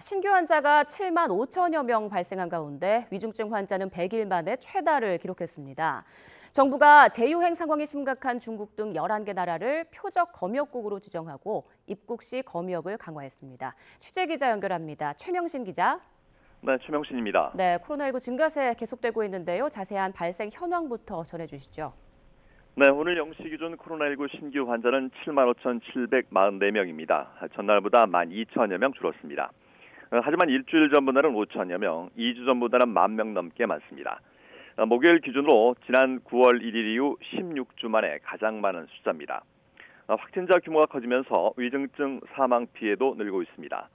신규 환자가 7만 5천여 명 발생한 가운데 위중증 환자는 100일 만에 최다를 기록했습니다. 정부가 재유행 상황이 심각한 중국 등 11개 나라를 표적 검역국으로 지정하고 입국 시 검역을 강화했습니다. 취재기자 연결합니다. 최명신 기자. 네, 최명신입니다. 네, 코로나19 증가세 계속되고 있는데요. 자세한 발생 현황부터 전해주시죠. 네, 오늘 0시 기준 코로나19 신규 환자는 7만 5,744명입니다. 전날보다 12,000여 명 줄었습니다. 하지만 일주일 전보다는 5천여 명, 2주 전보다는 10,000명 넘게 많습니다. 목요일 기준으로 지난 9월 1일 이후 16주 만에 가장 많은 숫자입니다. 확진자 규모가 커지면서 위중증 사망 피해도 늘고 있습니다.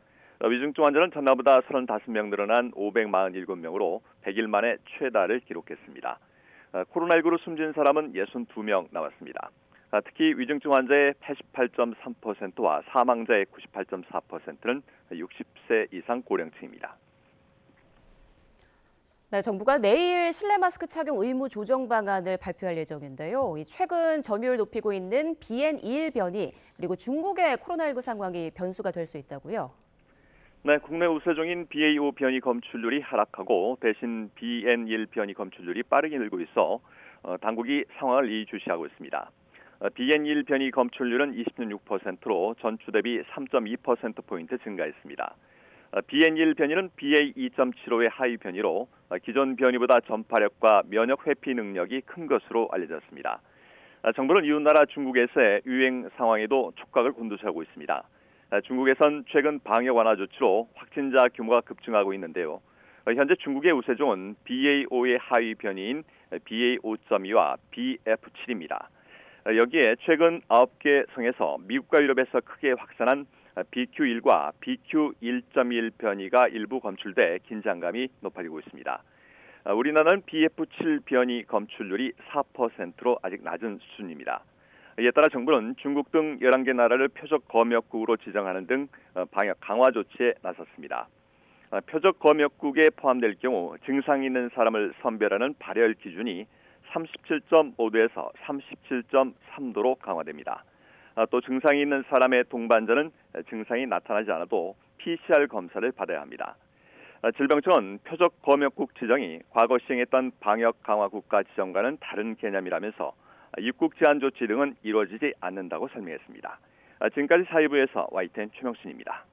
위중증 환자는 전날보다 35명 늘어난 547명으로 100일 만에 최다를 기록했습니다. 코로나19로 숨진 사람은 62명 나왔습니다. 특히 위중증 환자의 88.3%와 사망자의 98.4%는 60세 이상 고령층입니다. 네, 정부가 내일 실내 마스크 착용 의무 조정 방안을 발표할 예정인데요. 최근 점유율 높이고 있는 BN21 변이 그리고 중국의 코로나19 상황이 변수가 될 수 있다고요. 네, 국내 우세종인 BA5 변이 검출률이 하락하고 대신 BN1 변이 검출률이 빠르게 늘고 있어 당국이 상황을 이의주시하고 있습니다. BN1 변이 검출률은 26%로 전주 대비 3.2%포인트 증가했습니다. BN1 변이는 BA2.75의 하위 변이로 기존 변이보다 전파력과 면역 회피 능력이 큰 것으로 알려졌습니다. 정부는 이웃나라 중국에서의 유행 상황에도 촉각을 곤두세우고 있습니다. 중국에선 최근 방역 완화 조치로 확진자 규모가 급증하고 있는데요. 현재 중국의 우세종은 BA5의 하위 변이인 BA5.2와 BF7입니다. 여기에 최근 9개 성에서 미국과 유럽에서 크게 확산한 BQ1과 BQ1.1 변이가 일부 검출돼 긴장감이 높아지고 있습니다. 우리나라는 BF7 변이 검출률이 4%로 아직 낮은 수준입니다. 이에 따라 정부는 중국 등 11개 나라를 표적 검역국으로 지정하는 등 방역 강화 조치에 나섰습니다. 표적 검역국에 포함될 경우 증상이 있는 사람을 선별하는 발열 기준이 37.5도에서 37.3도로 강화됩니다. 또 증상이 있는 사람의 동반자는 증상이 나타나지 않아도 PCR 검사를 받아야 합니다. 질병청은 표적 검역국 지정이 과거 시행했던 방역 강화 국가 지정과는 다른 개념이라면서 입국 제한 조치 등은 이루어지지 않는다고 설명했습니다. 지금까지 사회부에서 YTN 최명신입니다.